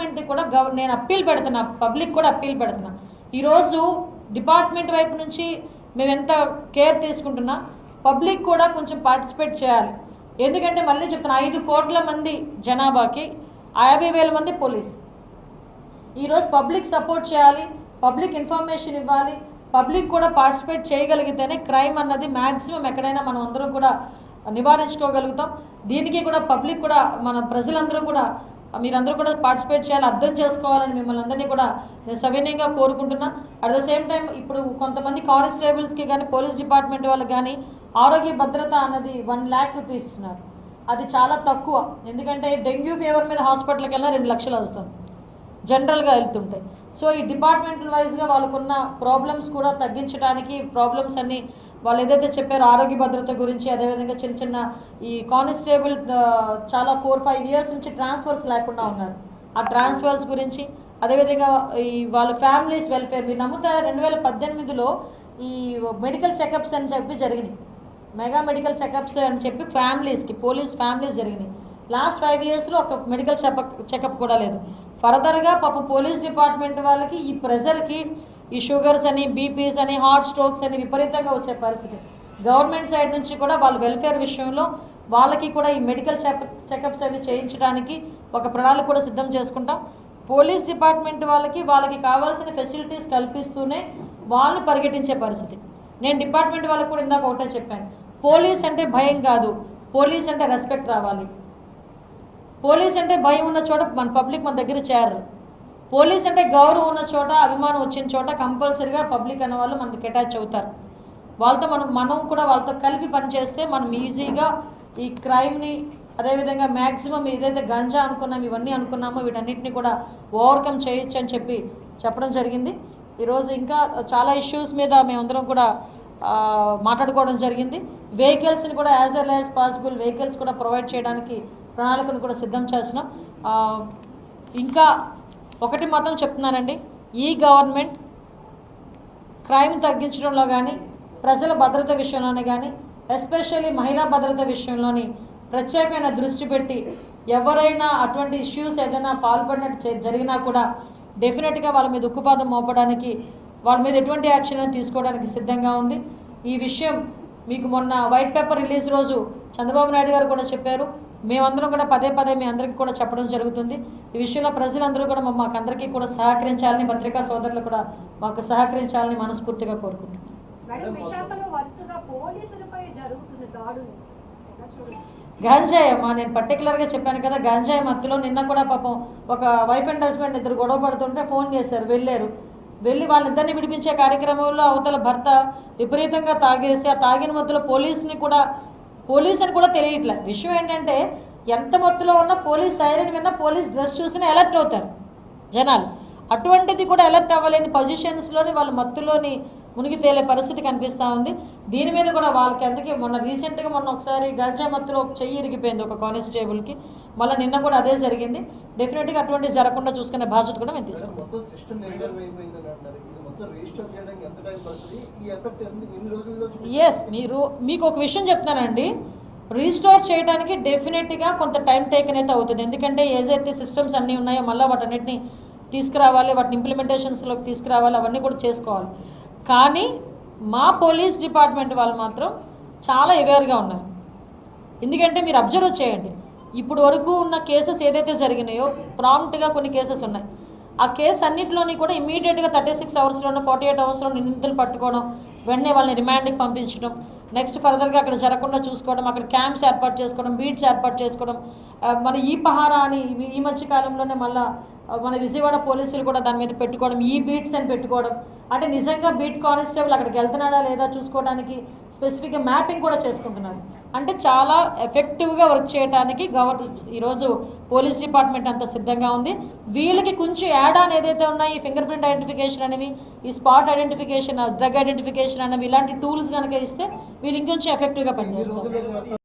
డిపార్ట్మెంట్కి కూడా నేను అప్పీల్ పెడుతున్నా, పబ్లిక్ కూడా అప్పీల్ పెడుతున్నా. ఈరోజు డిపార్ట్మెంట్ వైపు నుంచి మేము ఎంత కేర్ తీసుకుంటున్నా, పబ్లిక్ కూడా కొంచెం పార్టిసిపేట్ చేయాలి. ఎందుకంటే మళ్ళీ చెప్తున్నా, 5 కోట్ల మంది జనాభాకి 50,000 మంది పోలీస్. ఈరోజు పబ్లిక్ సపోర్ట్ చేయాలి, పబ్లిక్ ఇన్ఫర్మేషన్ ఇవ్వాలి, పబ్లిక్ కూడా పార్టిసిపేట్ చేయగలిగితేనే క్రైమ్ అన్నది మ్యాక్సిమం ఎక్కడైనా మనం అందరం కూడా నివారించుకోగలుగుతాం. దీనికి కూడా పబ్లిక్ కూడా, మన ప్రజలందరూ కూడా, మీరందరూ కూడా పార్టిసిపేట్ చేయాలి, అర్థం చేసుకోవాలని మిమ్మల్ని అందరినీ కూడా నేను సవినయంగా కోరుకుంటున్నా. అట్ ద సేమ్ టైం ఇప్పుడు కొంతమంది కానిస్టేబుల్స్కి కానీ పోలీస్ డిపార్ట్మెంట్ వాళ్ళకి కానీ ఆరోగ్య భద్రత అన్నది 1 lakh రూపీస్ ఇస్తున్నారు. అది చాలా తక్కువ. ఎందుకంటే డెంగ్యూ ఫీవర్ మీద హాస్పిటల్కి వెళ్ళినా 2 లక్షలు అవుతుంది జనరల్గా వెళ్తుంటాయి. సో ఈ డిపార్ట్మెంటల్ వైజ్గా వాళ్ళకున్న ప్రాబ్లమ్స్ కూడా తగ్గించడానికి, ప్రాబ్లమ్స్ అన్నీ వాళ్ళు ఏదైతే చెప్పారో ఆరోగ్య భద్రత గురించి, అదేవిధంగా చిన్న చిన్న ఈ కానిస్టేబుల్ చాలా 4-5 ఇయర్స్ నుంచి ట్రాన్స్ఫర్స్ లేకుండా ఉన్నారు, ఆ ట్రాన్స్ఫర్స్ గురించి, అదేవిధంగా ఈ వాళ్ళ ఫ్యామిలీస్ వెల్ఫేర్. మీరు నమ్ముతారా, 2018లో ఈ మెడికల్ చెకప్స్ అని చెప్పి జరిగినాయి, మెగా మెడికల్ చెకప్స్ అని చెప్పి ఫ్యామిలీస్కి, పోలీస్ ఫ్యామిలీస్ జరిగినాయి. లాస్ట్ 5 ఇయర్స్లో ఒక మెడికల్ చెకప్ కూడా లేదు. ఫర్దర్గా పాపం పోలీస్ డిపార్ట్మెంట్ వాళ్ళకి ఈ ప్రెజర్కి ఈ షుగర్స్ అని, బీపీస్ అని, హార్ట్ స్ట్రోక్స్ అని విపరీతంగా వచ్చే పరిస్థితి. గవర్నమెంట్ సైడ్ నుంచి కూడా వాళ్ళ వెల్ఫేర్ విషయంలో వాళ్ళకి కూడా ఈ మెడికల్ చెకప్స్ అవి చేయించడానికి ఒక ప్రణాళిక కూడా సిద్ధం చేసుకుంటాం. పోలీస్ డిపార్ట్మెంట్ వాళ్ళకి కావాల్సిన ఫెసిలిటీస్ కల్పిస్తూనే వాళ్ళని పరిగెట్టించే పరిస్థితి. నేను డిపార్ట్మెంట్ వాళ్ళకి కూడా ఇందాక ఒకటే చెప్పాను, పోలీస్ అంటే భయం కాదు, పోలీస్ అంటే రెస్పెక్ట్ రావాలి. పోలీస్ అంటే భయం ఉన్న చోట మన పబ్లిక్ మన దగ్గర చేరరు. పోలీస్ అంటే గౌరవం ఉన్న చోట, అభిమానం వచ్చిన చోట కంపల్సరీగా పబ్లిక్ అనే వాళ్ళు మనకి అటాచ్ అవుతారు. వాళ్ళతో మనం కూడా వాళ్ళతో కలిపి పనిచేస్తే మనం ఈజీగా ఈ క్రైమ్ని, అదేవిధంగా మ్యాక్సిమం ఏదైతే గంజా అనుకున్నాం, ఇవన్నీ అనుకున్నామో వీటన్నిటిని కూడా ఓవర్కమ్ చేయొచ్చు అని చెప్పడం జరిగింది. ఈరోజు ఇంకా చాలా ఇష్యూస్ మీద మేమందరం కూడా మాట్లాడుకోవడం జరిగింది. వెహికల్స్ని కూడా as early as possible vehicles కూడా ప్రొవైడ్ చేయడానికి ప్రణాళికను కూడా సిద్ధం చేస్తున్నాం. ఇంకా ఒకటి మాత్రం చెప్తున్నానండి, ఈ గవర్నమెంట్ క్రైమ్ తగ్గించడంలో కానీ, ప్రజల భద్రత విషయంలోనే కానీ, ఎస్పెషల్లీ మహిళా భద్రత విషయంలోని ప్రత్యేకమైన దృష్టి పెట్టి ఎవరైనా అటువంటి ఇష్యూస్ ఏదైనా పాల్పడినట్టు జరిగినా కూడా డెఫినెట్గా వాళ్ళ మీద ఉక్కుపాదం మోపడానికి, వాళ్ళ మీద ఎటువంటి యాక్షన్ తీసుకోవడానికి సిద్ధంగా ఉంది. ఈ విషయం మీకు మొన్న వైట్ పేపర్ రిలీజ్ రోజు చంద్రబాబు నాయుడు గారు కూడా చెప్పారు, మేమందరం కూడా పదే మీ అందరికీ కూడా చెప్పడం జరుగుతుంది. ఈ విషయంలో ప్రజలందరూ కూడా మాకు అందరికీ కూడా సహకరించాలని, పత్రికా సోదరులు కూడా మాకు సహకరించాలని మనస్ఫూర్తిగా కోరుకుంటున్నాను. గంజాయి అమ్మా, నేను పర్టికులర్గా చెప్పాను కదా, గంజాయి మత్తులో నిన్న కూడా పాపం ఒక వైఫ్ అండ్ హస్బెండ్ ఇద్దరు గొడవ పడుతుంటే ఫోన్ చేశారు, వెళ్ళి వాళ్ళిద్దరిని విడిపించే కార్యక్రమంలో అవతల భర్త విపరీతంగా తాగేసి, ఆ తాగిన మత్తులో పోలీస్ అని కూడా తెలియట్లే. విషయం ఏంటంటే, ఎంత మత్తులో ఉన్నా పోలీస్ సైరన్ విన్నా, పోలీస్ డ్రెస్ చూసినా అలర్ట్ అవుతారు జనాలు. అటువంటిది కూడా అలర్ట్ అవ్వలేని పొజిషన్స్లోని వాళ్ళు మత్తులోని మునిగి తేలే పరిస్థితి కనిపిస్తూ ఉంది. దీని మీద కూడా వాళ్ళకి అందుకే రీసెంట్గా ఒకసారి గంజా మత్తులో ఒక చెయ్యి ఇరిగిపోయింది ఒక కానిస్టేబుల్కి, మళ్ళీ నిన్న కూడా అదే జరిగింది. డెఫినెట్గా అటువంటిది జరగకుండా చూసుకునే బాధ్యత కూడా మేము తీసుకుంటాం. ఎస్, మీకు ఒక విషయం చెప్తానండి, రీస్టోర్ చేయడానికి డెఫినెట్గా కొంత టైం టేకన్ అయితే అవుతుంది. ఎందుకంటే ఏదైతే సిస్టమ్స్ అన్నీ ఉన్నాయో మళ్ళీ వాటన్నిటిని తీసుకురావాలి, వాటిని ఇంప్లిమెంటేషన్స్లోకి తీసుకురావాలి, అవన్నీ కూడా చేసుకోవాలి. కానీ మా పోలీస్ డిపార్ట్మెంట్ వాళ్ళు మాత్రం చాలా అవేర్గా ఉన్నారు. ఎందుకంటే మీరు అబ్జర్వ్ చేయండి, ఇప్పుడు వరకు ఉన్న కేసెస్ ఏదైతే జరిగినాయో ప్రాంప్ట్గా కొన్ని కేసెస్ ఉన్నాయి. ఆ కేసు అన్నింటిలోని కూడా ఇమీడియట్గా 36 అవర్స్లోనూ 48 అవర్స్లో నిందితులు పట్టుకోవడం, వెంటనే వాళ్ళని రిమాండ్కి పంపించడం, నెక్స్ట్ ఫర్దర్గా అక్కడ జరగకుండా చూసుకోవడం, అక్కడ క్యాంప్స్ ఏర్పాటు చేసుకోవడం, బీట్స్ ఏర్పాటు చేసుకోవడం. మన ఈ పహారా అని ఈ మధ్య కాలంలోనే మళ్ళీ మన విజయవాడ పోలీసులు కూడా దాని మీద పెట్టుకోవడం, ఈ బీట్స్ అని పెట్టుకోవడం. అంటే నిజంగా బీట్ కానిస్టేబుల్ అక్కడికి వెళ్తున్నాడా లేదా చూసుకోవడానికి స్పెసిఫిక్గా మ్యాపింగ్ కూడా చేసుకుంటున్నారు. అంటే చాలా ఎఫెక్టివ్గా వర్క్ చేయడానికి ఈరోజు పోలీస్ డిపార్ట్మెంట్ అంతా సిద్ధంగా ఉంది. వీళ్ళకి కొంచెం యాడ్ ఆన్ ఏదైతే ఉన్నాయి, ఈ ఫింగర్ ప్రింట్ ఐడెంటిఫికేషన్ అనేవి, ఈ స్పాట్ ఐడెంటిఫికేషన్, డ్రగ్ ఐడెంటిఫికేషన్ అనేవి, ఇలాంటి టూల్స్ కనుక ఇస్తే వీళ్ళు ఇంకొంచెం ఎఫెక్టివ్గా పనిచేస్తారు.